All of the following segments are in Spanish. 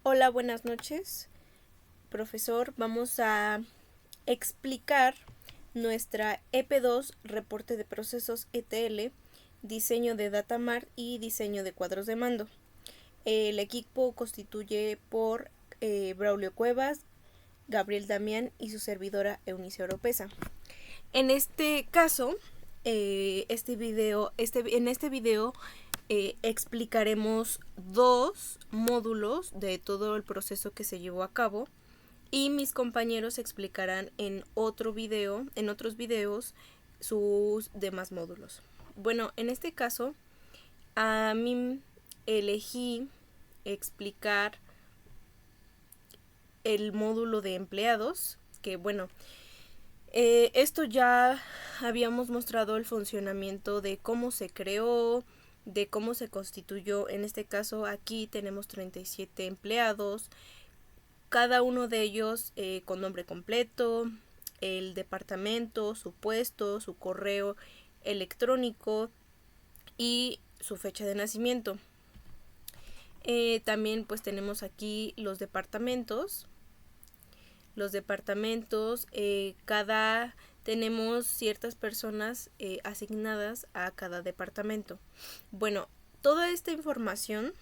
Hola, buenas noches, profesor. Vamos a explicar nuestra EP2, reporte de procesos ETL, diseño de datamart y diseño de cuadros de mando. El equipo constituye por Braulio Cuevas, Gabriel Damián y su servidora Eunice Oropesa. En este caso, en este video explicaremos dos módulos de todo el proceso que se llevó a cabo y mis compañeros explicarán en otros videos sus demás módulos. Bueno, en este caso a mí elegí explicar el módulo de empleados, que bueno, esto ya habíamos mostrado el funcionamiento de cómo se creó, de cómo se constituyó. En este caso aquí tenemos 37 empleados, cada uno de ellos con nombre completo, el departamento, su puesto, su correo electrónico y su fecha de nacimiento. También pues tenemos aquí los departamentos. Tenemos ciertas personas asignadas a cada departamento. Bueno, toda esta información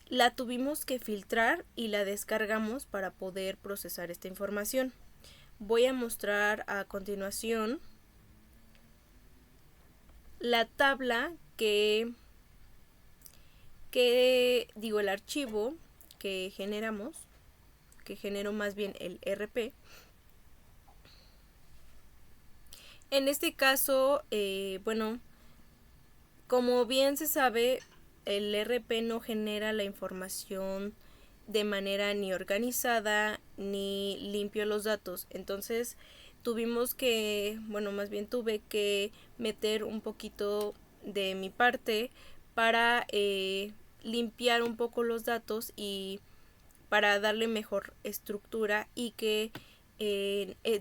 la tuvimos que filtrar y la descargamos para poder procesar esta información. Voy a mostrar a continuación la tabla el archivo que generó más bien el RP. En este caso, bueno, como bien se sabe, el RP no genera la información de manera ni organizada ni limpio los datos. Entonces tuve que meter un poquito de mi parte para limpiar un poco los datos y para darle mejor estructura y que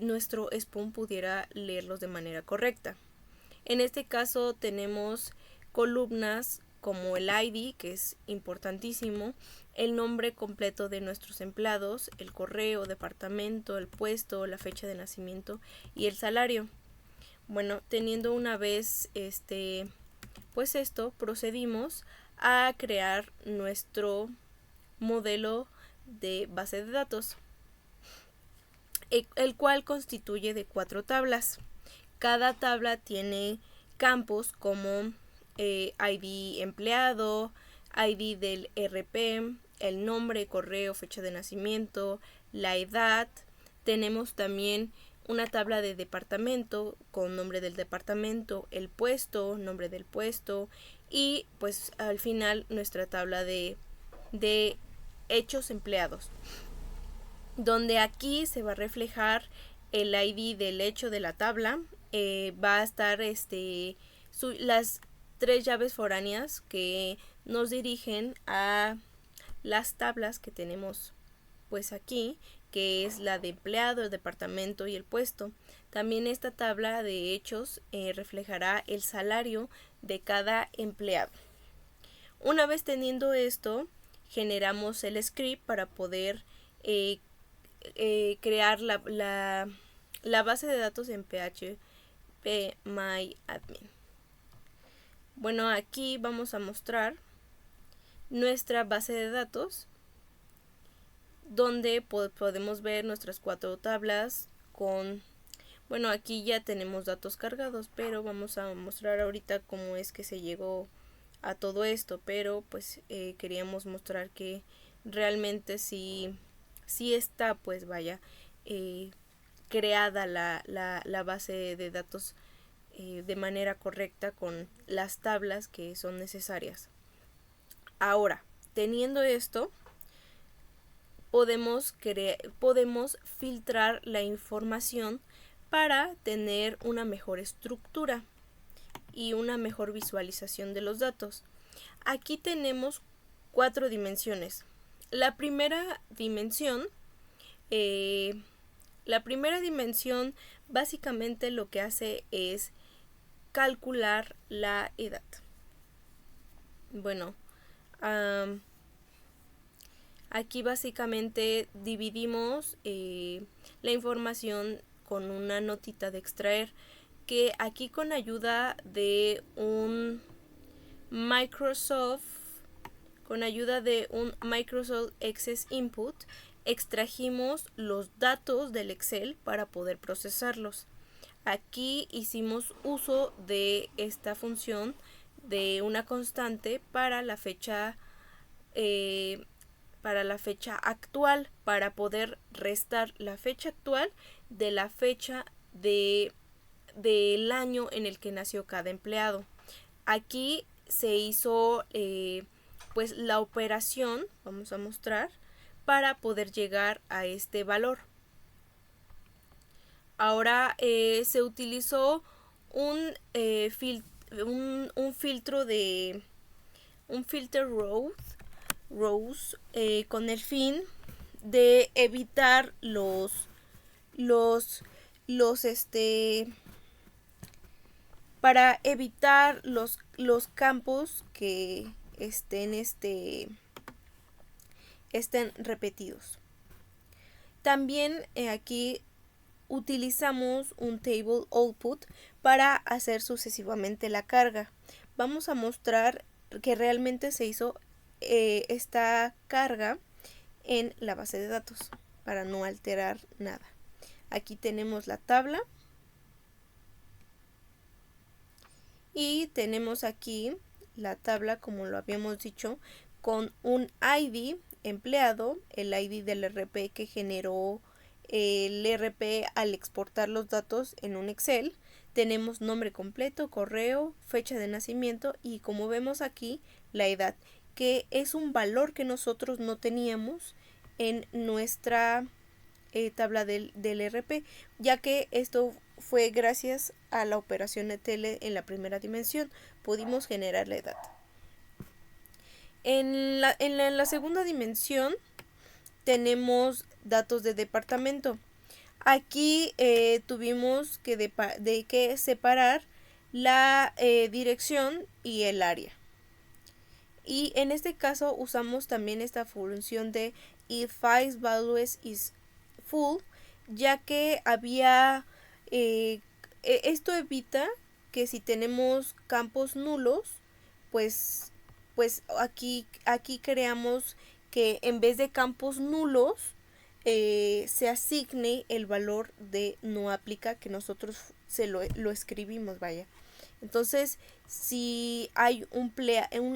nuestro Spoon pudiera leerlos de manera correcta. En este caso tenemos columnas como el ID, que es importantísimo, el nombre completo de nuestros empleados, el correo, departamento, el puesto, la fecha de nacimiento y el salario. Bueno, teniendo una vez pues esto, procedimos a crear nuestro modelo de base de datos, el cual constituye de 4 tablas. Cada tabla tiene campos como ID empleado, ID del RP, el nombre, correo, fecha de nacimiento, la edad. Tenemos también una tabla de departamento con nombre del departamento, el puesto, nombre del puesto y pues al final nuestra tabla de hechos empleados, donde aquí se va a reflejar el ID del hecho de la tabla. Va a estar las 3 llaves foráneas que nos dirigen a las tablas que tenemos pues aquí, que es la de empleado, el departamento y el puesto. También esta tabla de hechos reflejará el salario de cada empleado. Una vez teniendo esto, generamos el script para poder crear la base de datos en phpMyAdmin. Bueno, aquí vamos a mostrar nuestra base de datos, donde podemos ver nuestras 4 tablas con... Bueno, aquí ya tenemos datos cargados, pero vamos a mostrar ahorita cómo es que se llegó a todo esto, pero pues queríamos mostrar que realmente sí está, pues vaya, creada la base de datos de manera correcta con las tablas que son necesarias. Ahora, teniendo esto, podemos filtrar la información para tener una mejor estructura y una mejor visualización de los datos. Aquí tenemos 4 dimensiones. La primera dimensión básicamente lo que hace es calcular la edad. Bueno, Aquí básicamente dividimos la información con una notita de extraer, que aquí con ayuda de un Microsoft Access Input extrajimos los datos del Excel para poder procesarlos. Aquí hicimos uso de esta función de una constante para la fecha actual, para poder restar la fecha actual de la fecha del año en el que nació cada empleado. Aquí se hizo pues la operación, vamos a mostrar, para poder llegar a este valor. Ahora se utilizó un filtro de un filter rows con el fin de evitar para evitar los campos que estén repetidos. También aquí utilizamos un table output para hacer sucesivamente la carga. Vamos a mostrar que realmente se hizo esta carga en la base de datos para no alterar nada. Aquí tenemos la tabla y tenemos aquí la tabla, como lo habíamos dicho, con un ID empleado, el ID del RP que generó el RP al exportar los datos en un Excel. Tenemos nombre completo, correo, fecha de nacimiento y, como vemos aquí, la edad, que es un valor que nosotros no teníamos en nuestra tabla del RP, ya que esto fue gracias a la operación de tele en la primera dimensión. Pudimos generar la edad. En la segunda dimensión tenemos datos de departamento. Aquí tuvimos que separar la dirección y el área. Y en este caso usamos también esta función de if size values is full, ya que esto evita que si tenemos campos nulos, pues aquí creamos que en vez de campos nulos se asigne el valor de no aplica, que nosotros lo escribimos, vaya. Entonces, si hay un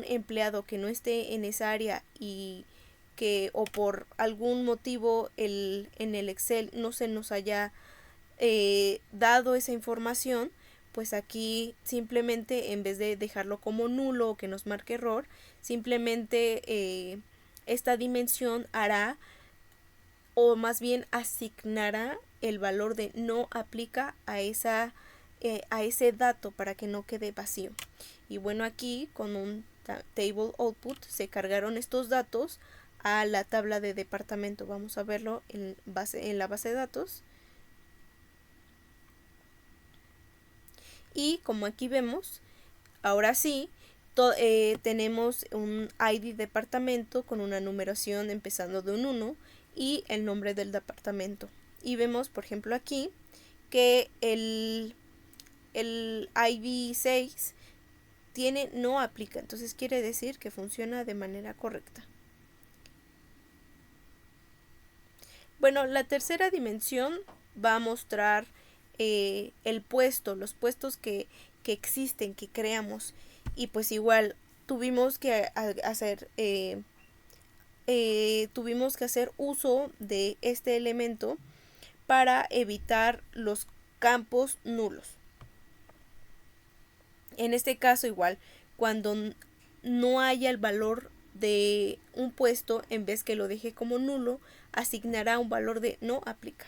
empleado que no esté en esa área y que o por algún motivo en el Excel no se nos haya dado esa información, pues aquí simplemente, en vez de dejarlo como nulo o que nos marque error, simplemente esta dimensión hará, o más bien asignará, el valor de no aplica a ese dato para que no quede vacío. Y bueno, aquí con un table output se cargaron estos datos a la tabla de departamento. Vamos a verlo en la base de datos. Y como aquí vemos, ahora sí, tenemos un ID departamento con una numeración empezando de un 1 y el nombre del departamento. Y vemos, por ejemplo, aquí que el ID 6 no aplica, entonces quiere decir que funciona de manera correcta. Bueno, la tercera dimensión va a mostrar el puesto, los puestos que existen, que creamos. Y pues igual tuvimos que hacer uso de este elemento para evitar los campos nulos. En este caso igual, cuando no haya el valor de un puesto, en vez que lo deje como nulo, asignará un valor de no aplica.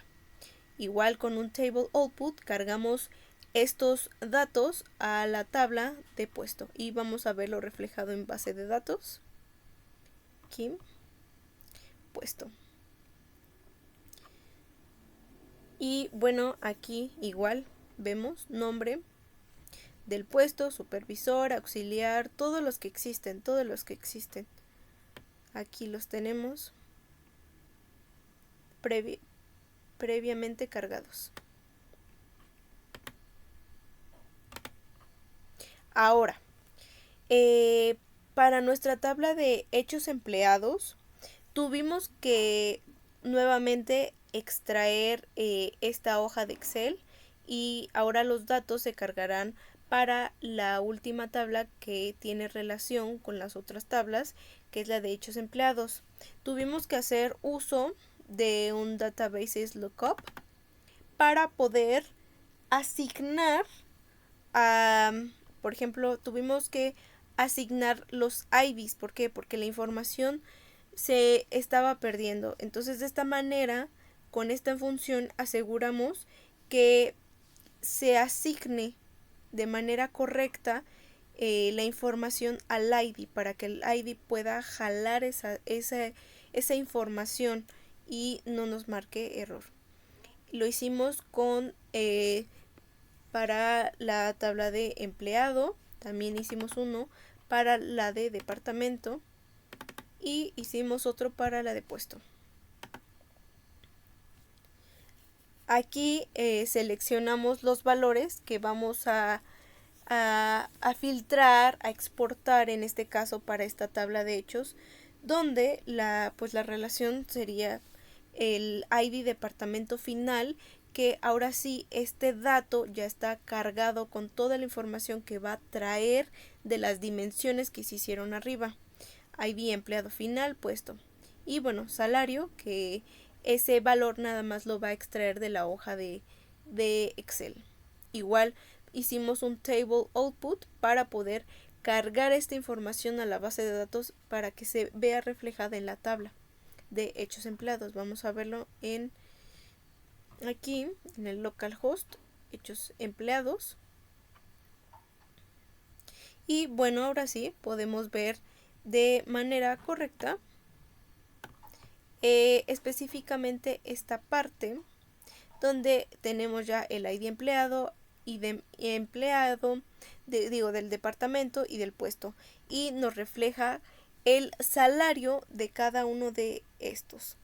Igual con un table output cargamos estos datos a la tabla de puesto y vamos a verlo reflejado en base de datos. Aquí, puesto. Y bueno, aquí igual vemos nombre del puesto, supervisor, auxiliar, todos los que existen. Aquí los tenemos. previamente cargados. Ahora, para nuestra tabla de hechos empleados, tuvimos que nuevamente extraer esta hoja de Excel y ahora los datos se cargarán para la última tabla que tiene relación con las otras tablas, que es la de hechos empleados. Tuvimos que hacer uso de un databases lookup para poder asignar a, por ejemplo, tuvimos que asignar los IVs. ¿Por qué? Porque la información se estaba perdiendo. Entonces, de esta manera, con esta función aseguramos que se asigne de manera correcta la información al ID para que el ID pueda jalar esa información y no nos marque error. Lo hicimos con para la tabla de empleado, también hicimos uno para la de departamento y hicimos otro para la de puesto. Aquí seleccionamos los valores que vamos a filtrar, a exportar en este caso para esta tabla de hechos, donde la relación sería el ID departamento final, que ahora sí este dato ya está cargado con toda la información que va a traer de las dimensiones que se hicieron arriba. ID empleado final puesto. Y bueno, salario, que ese valor nada más lo va a extraer de la hoja de Excel. Igual hicimos un table output para poder cargar esta información a la base de datos para que se vea reflejada en la tabla de hechos empleados. Vamos a verlo aquí en el localhost, hechos empleados. Y bueno, ahora sí podemos ver de manera correcta específicamente esta parte donde tenemos ya el ID empleado y de empleado, del departamento y del puesto, y nos refleja el salario de cada uno de estos.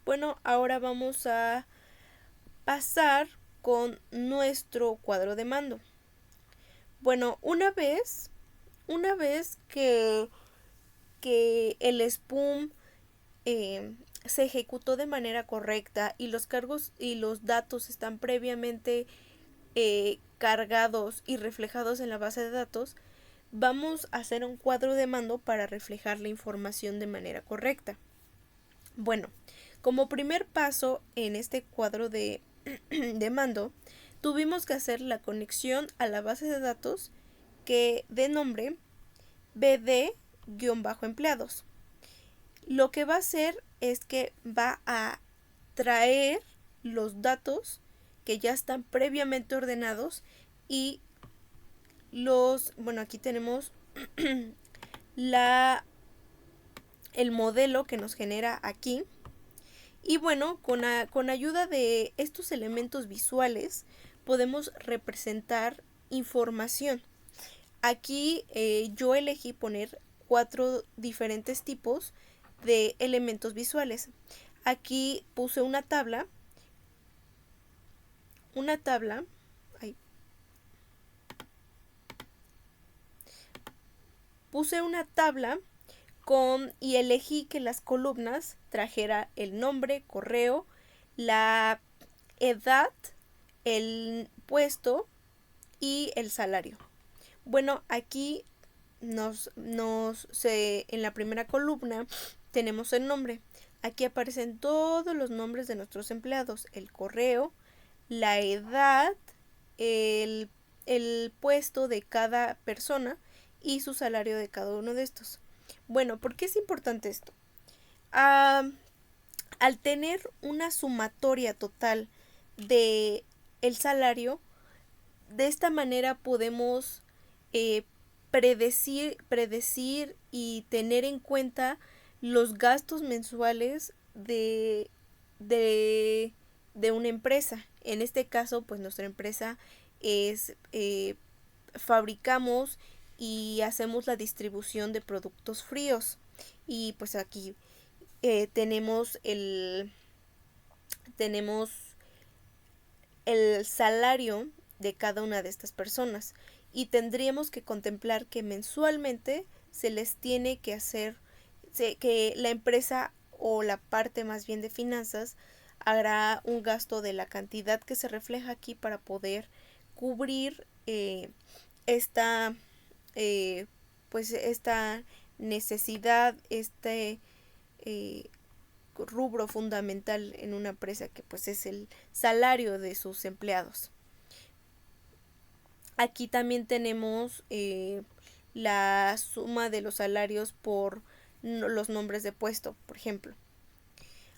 Bueno, ahora vamos a pasar con nuestro cuadro de mando. Bueno, una vez que el SPUM se ejecutó de manera correcta y los cargos y los datos están previamente cargados y reflejados en la base de datos, vamos a hacer un cuadro de mando para reflejar la información de manera correcta. Bueno, como primer paso en este cuadro de mando, tuvimos que hacer la conexión a la base de datos que de nombre BD-empleados. Lo que va a hacer es que va a traer los datos que ya están previamente ordenados y aquí tenemos el modelo que nos genera aquí. Y bueno, con ayuda de estos elementos visuales podemos representar información. Aquí yo elegí poner 4 diferentes tipos de elementos visuales. Aquí puse una tabla y elegí que las columnas trajera el nombre, correo, la edad, el puesto y el salario. Bueno, aquí en la primera columna tenemos el nombre. Aquí aparecen todos los nombres de nuestros empleados, el correo, la edad, el puesto de cada persona y su salario de cada uno de estos. Bueno, ¿por qué es importante esto? Al tener una sumatoria total de el salario, de esta manera podemos predecir y tener en cuenta los gastos mensuales de una empresa. En este caso, pues nuestra empresa es fabricamos y hacemos la distribución de productos fríos. Y pues aquí tenemos tenemos el salario de cada una de estas personas y tendríamos que contemplar que mensualmente se les tiene que hacer, que la empresa o la parte más bien de finanzas hará un gasto de la cantidad que se refleja aquí para poder cubrir esta pues esta necesidad, eh, rubro fundamental en una empresa que pues es el salario de sus empleados. Aquí también tenemos la suma de los salarios por los nombres de puesto, por ejemplo.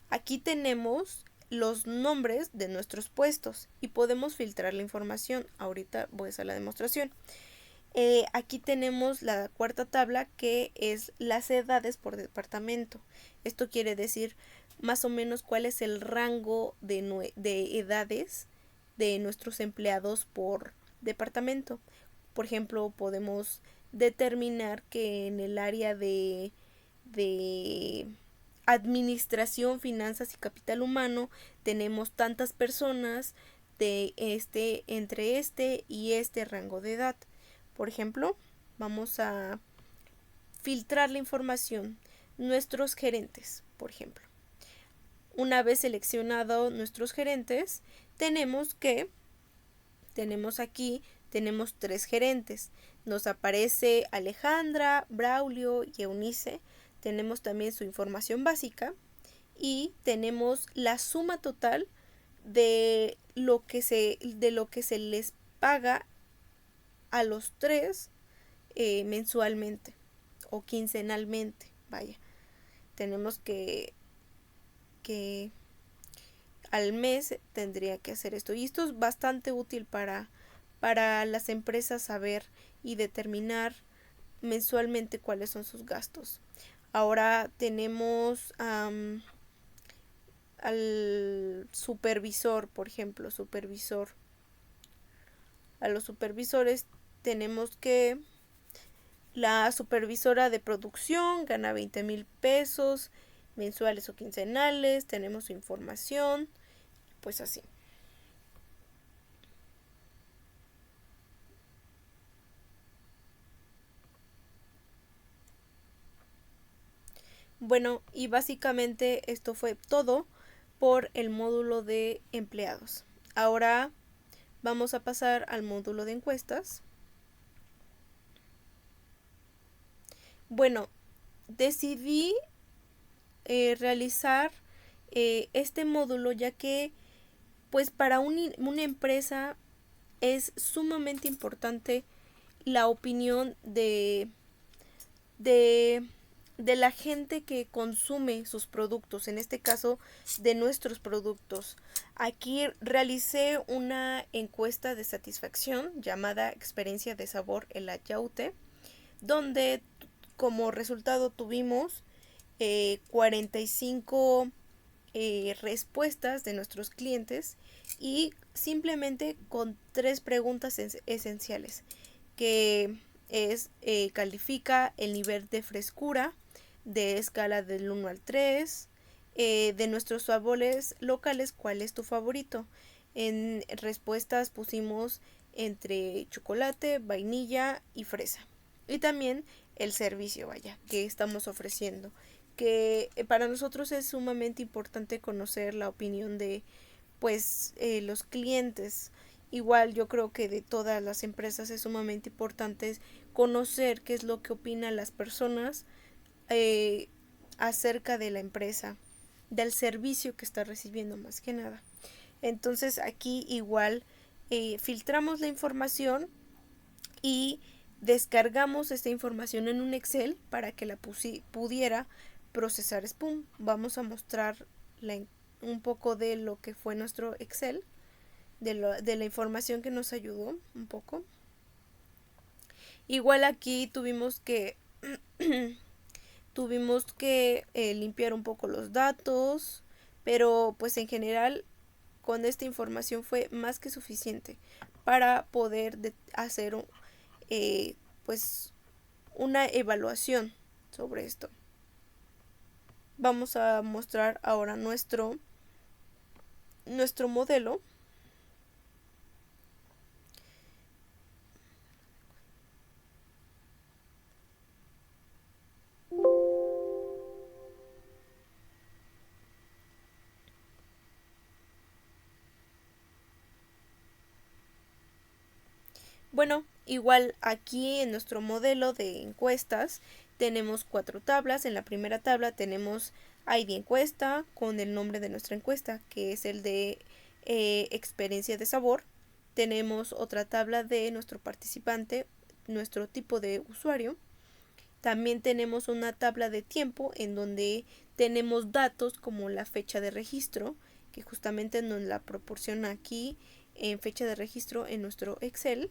Aquí tenemos los nombres de nuestros puestos y podemos filtrar la información. Ahorita voy a hacer la demostración. Aquí tenemos la cuarta tabla, que es las edades por departamento. Esto quiere decir más o menos cuál es el rango de edades de nuestros empleados por departamento. Por ejemplo, podemos determinar que en el área de administración, finanzas y capital humano tenemos tantas personas de entre este y este rango de edad. Por ejemplo, vamos a filtrar la información. Nuestros gerentes, por ejemplo. Una vez seleccionados nuestros gerentes, tenemos tenemos 3 gerentes. Nos aparece Alejandra, Braulio y Eunice. Tenemos también su información básica y tenemos la suma total de lo que se les paga a los 3 mensualmente o quincenalmente. Vaya, tenemos que al mes tendría que hacer esto. Y esto es bastante útil para las empresas saber y determinar mensualmente cuáles son sus gastos. Ahora tenemos al supervisor, por ejemplo, a los supervisores tenemos que la supervisora de producción gana 20,000 pesos mensuales o quincenales. Tenemos su información, pues así. Bueno, y básicamente esto fue todo por el módulo de empleados. Ahora vamos a pasar al módulo de encuestas. Bueno, decidí realizar este módulo ya que pues para una empresa es sumamente importante la opinión de la gente que consume sus productos, en este caso de nuestros productos. Aquí realicé una encuesta de satisfacción llamada Experiencia de Sabor El Yaute, donde como resultado tuvimos 45 respuestas de nuestros clientes y simplemente con 3 preguntas esenciales, que es califica el nivel de frescura de escala del 1 al 3, de nuestros sabores locales, ¿cuál es tu favorito? En respuestas pusimos entre chocolate, vainilla y fresa. Y también el servicio, vaya, que estamos ofreciendo. Que para nosotros es sumamente importante conocer la opinión de pues los clientes. Igual yo creo que de todas las empresas es sumamente importante conocer qué es lo que opinan las personas acerca de la empresa, del servicio que está recibiendo más que nada. Entonces aquí igual filtramos la información y descargamos esta información en un Excel para que la pudiera procesar Spoon. Vamos a mostrar un poco de lo que fue nuestro Excel, de la información que nos ayudó un poco. Igual aquí tuvimos que limpiar un poco los datos, pero pues en general con esta información fue más que suficiente para poder hacer pues una evaluación sobre esto. vamos a mostrar ahora nuestro modelo. Bueno, igual aquí en nuestro modelo de encuestas tenemos 4 tablas. En la primera tabla tenemos ID encuesta con el nombre de nuestra encuesta, que es el de experiencia de sabor. Tenemos otra tabla de nuestro participante, nuestro tipo de usuario. También tenemos una tabla de tiempo en donde tenemos datos como la fecha de registro, que justamente nos la proporciona aquí en fecha de registro en nuestro Excel.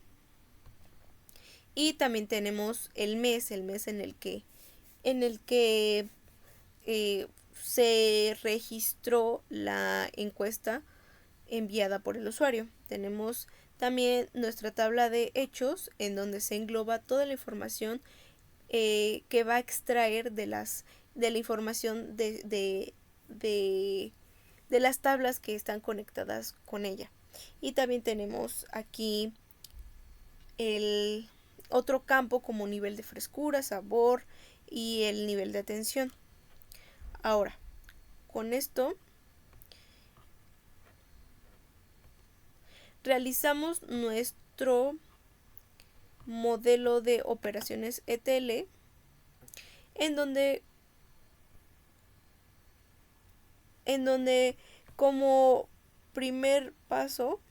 Y también tenemos el mes en el que se registró la encuesta enviada por el usuario. Tenemos también nuestra tabla de hechos en donde se engloba toda la información que va a extraer de la información de las tablas que están conectadas con ella. Y también tenemos aquí el otro campo como nivel de frescura, sabor y el nivel de atención. Ahora, con esto realizamos nuestro modelo de operaciones ETL en donde como primer paso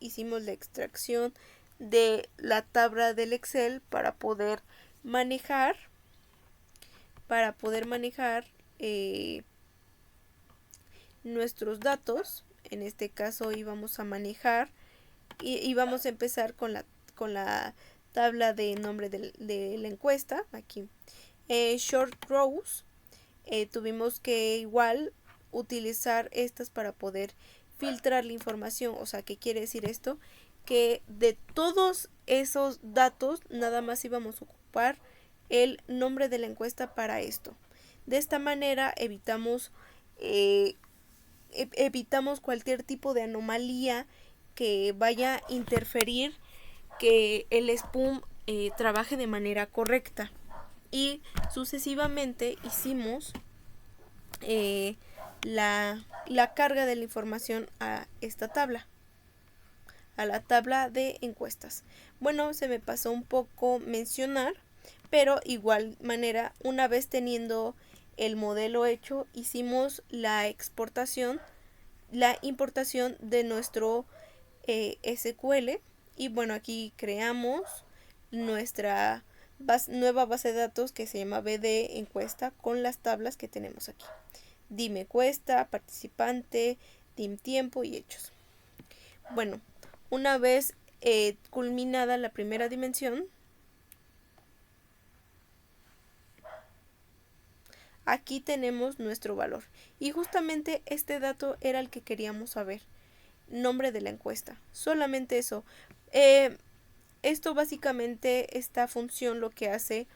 hicimos la extracción de la tabla del Excel para poder manejar nuestros datos. En este caso íbamos a manejar y vamos a empezar con la tabla de nombre de la encuesta aquí. Short rows, tuvimos que igual utilizar estas para poder filtrar la información. O sea, ¿qué quiere decir esto? Que de todos esos datos nada más íbamos a ocupar el nombre de la encuesta para esto. De esta manera evitamos cualquier tipo de anomalía que vaya a interferir que el SPUM trabaje de manera correcta. Y sucesivamente hicimos la carga de la información a esta tabla, a la tabla de encuestas. Bueno, se me pasó un poco mencionar, pero igual manera, una vez teniendo el modelo hecho, hicimos la importación de nuestro SQL. Y bueno, aquí creamos nuestra nueva base de datos que se llama BD encuesta con las tablas que tenemos aquí. Dime encuesta, participante, dim tiempo y hechos. Bueno, una vez culminada la primera dimensión, aquí tenemos nuestro valor. Y justamente este dato era el que queríamos saber. Nombre de la encuesta. Solamente eso. Esto básicamente, esta función lo que hace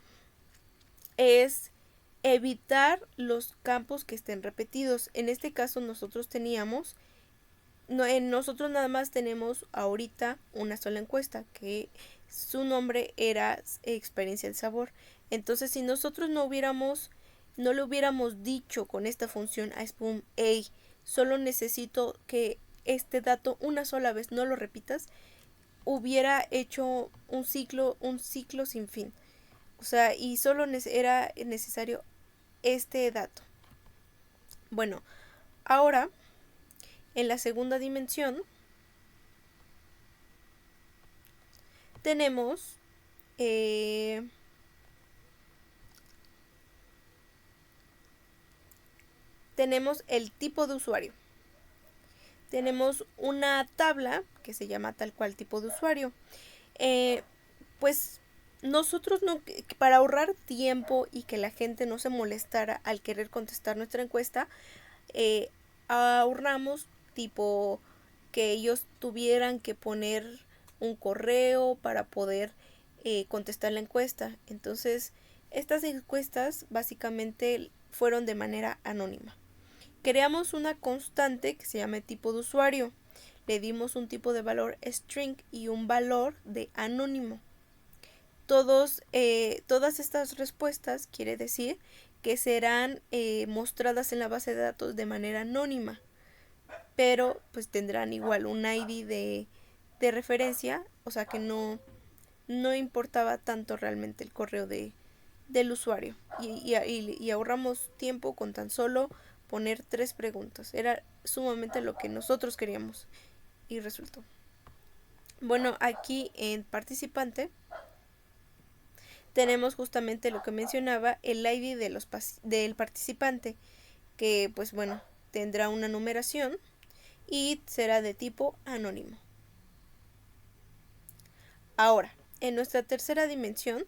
es evitar los campos que estén repetidos. En este caso nosotros nosotros nada más tenemos ahorita una sola encuesta que su nombre era experiencia del sabor. Entonces si nosotros no le hubiéramos dicho con esta función a SPUM, hey, solo necesito que este dato una sola vez, no lo repitas, hubiera hecho un ciclo sin fin. O sea, y solo era necesario este dato. Bueno, ahora en la segunda dimensión tenemos el tipo de usuario. Tenemos una tabla que se llama tal cual tipo de usuario. Pues nosotros no, para ahorrar tiempo y que la gente no se molestara al querer contestar nuestra encuesta, ahorramos tipo que ellos tuvieran que poner un correo para poder contestar la encuesta. Entonces Estas encuestas básicamente fueron de manera anónima. Creamos una constante que se llama tipo de usuario. Le dimos un tipo de valor string y un valor de anónimo. Todas estas respuestas quiere decir que serán mostradas en la base de datos de manera anónima, pero pues tendrán igual un ID de referencia, o sea que no importaba tanto realmente el correo del usuario y ahorramos tiempo con tan solo poner 3 preguntas. Era sumamente lo que nosotros queríamos y resultó. Bueno, aquí en participante tenemos justamente lo que mencionaba, el ID del participante, que pues bueno, tendrá una numeración y será de tipo anónimo. Ahora, en nuestra tercera dimensión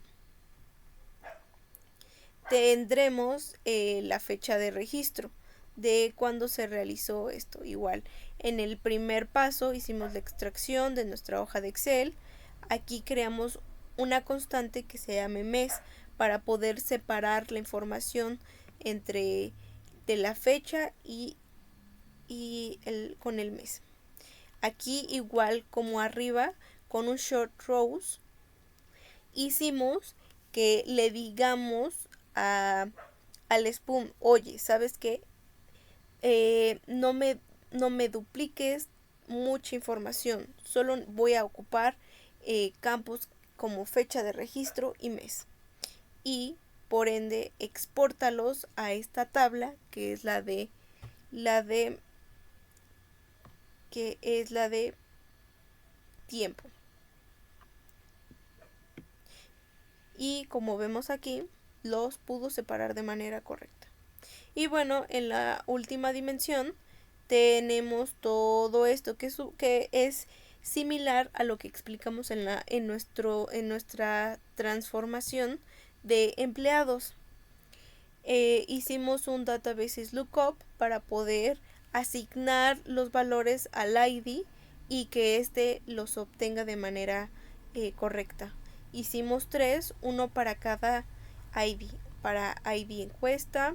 tendremos la fecha de registro de cuando se realizó esto. Igual, en el primer paso hicimos la extracción de nuestra hoja de Excel. Aquí creamos una constante que se llame mes para poder separar la información entre de la fecha y con el mes. Aquí igual como arriba con un short rows hicimos que le digamos al Spoon, oye, ¿sabes qué? No me dupliques mucha información, solo voy a ocupar campos como fecha de registro y mes. Y por ende expórtalos a esta tabla que es la de tiempo. Y como vemos aquí, los pudo separar de manera correcta. Y bueno, en la última dimensión tenemos todo esto que es similar a lo que explicamos en nuestra transformación de empleados. Hicimos un databases lookup para poder asignar los valores al ID y que éste los obtenga de manera correcta. Hicimos 3, uno para cada ID, para ID encuesta,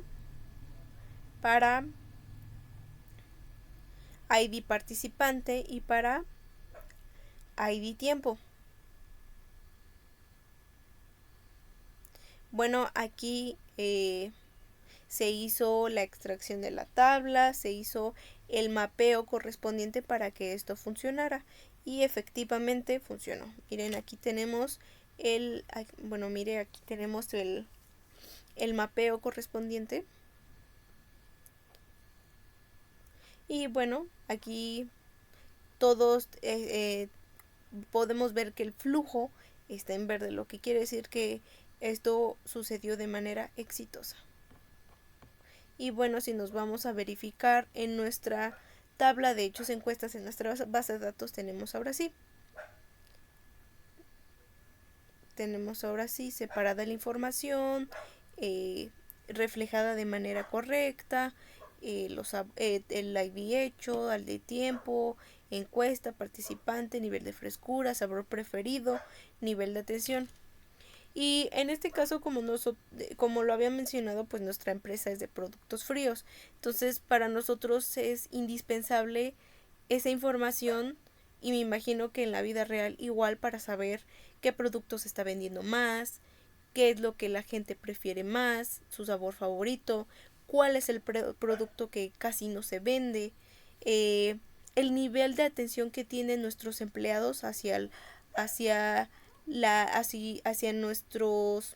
para ID participante y para ID tiempo. Bueno, aquí se hizo la extracción de la tabla, se hizo el mapeo correspondiente para que esto funcionara y efectivamente funcionó. Miren, aquí tenemos aquí tenemos el mapeo correspondiente. Y bueno, aquí todos podemos ver que el flujo está en verde, lo que quiere decir que esto sucedió de manera exitosa. Y bueno, si nos vamos a verificar en nuestra tabla de hechos encuestas en nuestra base de datos, tenemos ahora sí separada la información, reflejada de manera correcta, el ID hecho, al de tiempo, encuesta, participante, nivel de frescura, sabor preferido, nivel de atención. Y en este caso, como lo había mencionado, pues nuestra empresa es de productos fríos. Entonces, para nosotros es indispensable esa información y me imagino que en la vida real igual para saber qué productos se está vendiendo más, qué es lo que la gente prefiere más, su sabor favorito, cuál es el producto que casi no se vende, el nivel de atención que tienen nuestros empleados hacia nuestros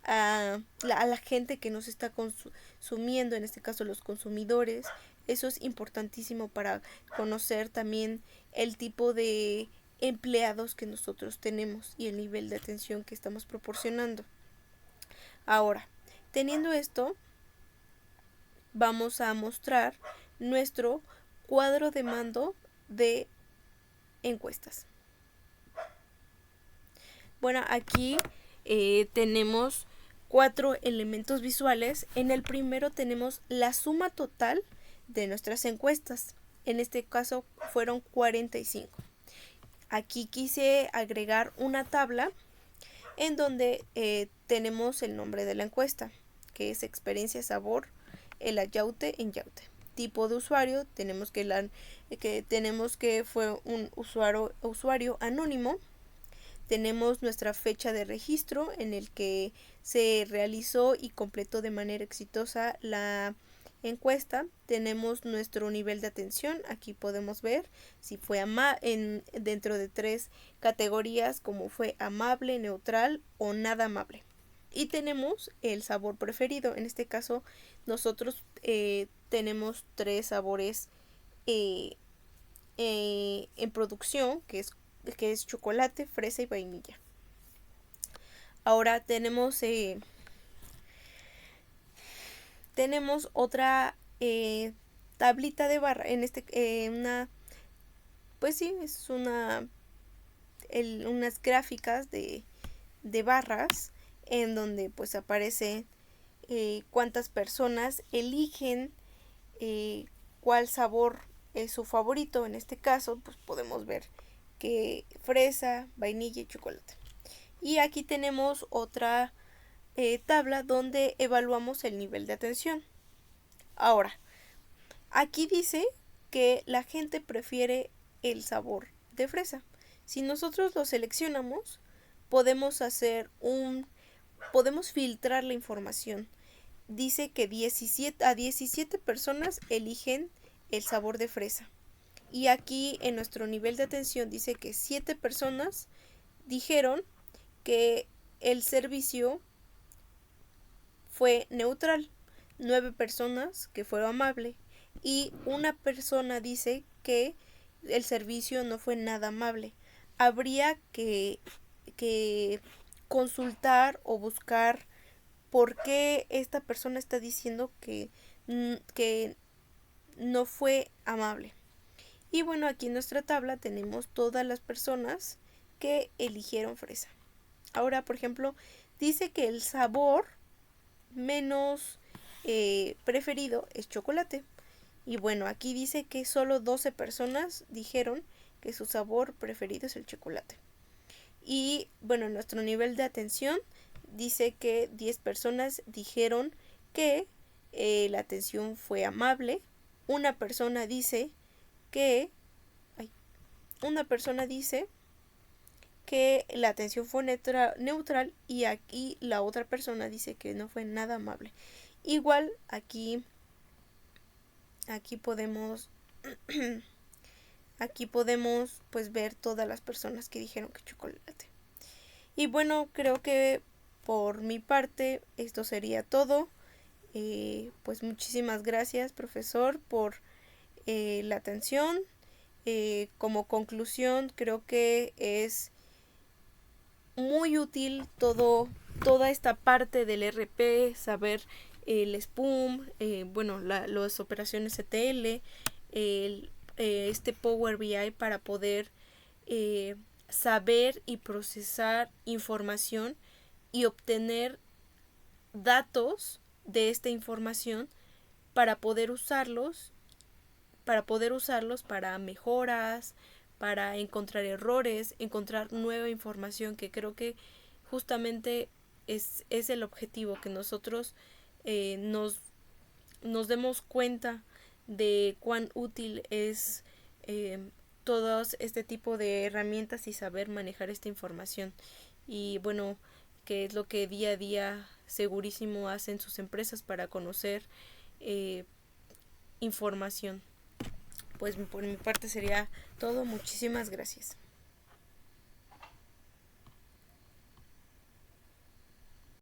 a la gente que nos está consumiendo, en este caso los consumidores. Eso es importantísimo para conocer también el tipo de empleados que nosotros tenemos y el nivel de atención que estamos proporcionando. Ahora, teniendo esto, vamos a mostrar nuestro cuadro de mando de encuestas. Bueno, aquí tenemos 4 elementos visuales. En el primero tenemos la suma total de nuestras encuestas. En este caso fueron 45. Aquí quise agregar una tabla en donde tenemos el nombre de la encuesta, que es experiencia sabor, el ayaute en yaute. Tipo de usuario, tenemos que fue un usuario anónimo. Tenemos nuestra fecha de registro en el que se realizó y completó de manera exitosa la encuesta. Tenemos nuestro nivel de atención. Aquí podemos ver si fue dentro de 3 categorías, como fue amable, neutral o nada amable. Y tenemos el sabor preferido. En este caso nosotros tenemos 3 sabores en producción, que es chocolate, fresa y vainilla. Ahora tenemos otra tablita de barra, pues sí, es unas gráficas de barras, en donde pues aparece cuántas personas eligen cuál sabor es su favorito. En este caso pues podemos ver que fresa, vainilla y chocolate. Y aquí tenemos otra tabla donde evaluamos el nivel de atención. Ahora, aquí dice que la gente prefiere el sabor de fresa. Si nosotros lo seleccionamos, podemos filtrar la información. Dice que 17 personas eligen el sabor de fresa. Y aquí en nuestro nivel de atención dice que 7 personas dijeron que el servicio fue neutral, 9 personas que fue amable y una persona dice que el servicio no fue nada amable. Habría que consultar o buscar por qué esta persona está diciendo que no fue amable. Y bueno, aquí en nuestra tabla tenemos todas las personas que eligieron fresa. Ahora, por ejemplo, dice que el sabor menos preferido es chocolate. Y bueno, aquí dice que solo 12 personas dijeron que su sabor preferido es el chocolate. Y bueno, nuestro nivel de atención dice que 10 personas dijeron que la atención fue amable. Una persona dice que la atención fue neutral y aquí la otra persona dice que no fue nada amable. Igual aquí podemos pues ver todas las personas que dijeron que chocolate. Y bueno, creo que por mi parte esto sería todo. Pues muchísimas gracias, profesor, por la atención. Como conclusión, creo que es muy útil toda esta parte del RP, saber el SPUM, las operaciones ETL, este Power BI para poder saber y procesar información y obtener datos de esta información para poder usarlos para mejoras, para encontrar errores, encontrar nueva información, que creo que justamente es el objetivo, que nosotros nos demos cuenta de cuán útil es todo este tipo de herramientas y saber manejar esta información. Y bueno, que es lo que día a día segurísimo hacen sus empresas para conocer información. Pues por mi parte sería todo. Muchísimas gracias.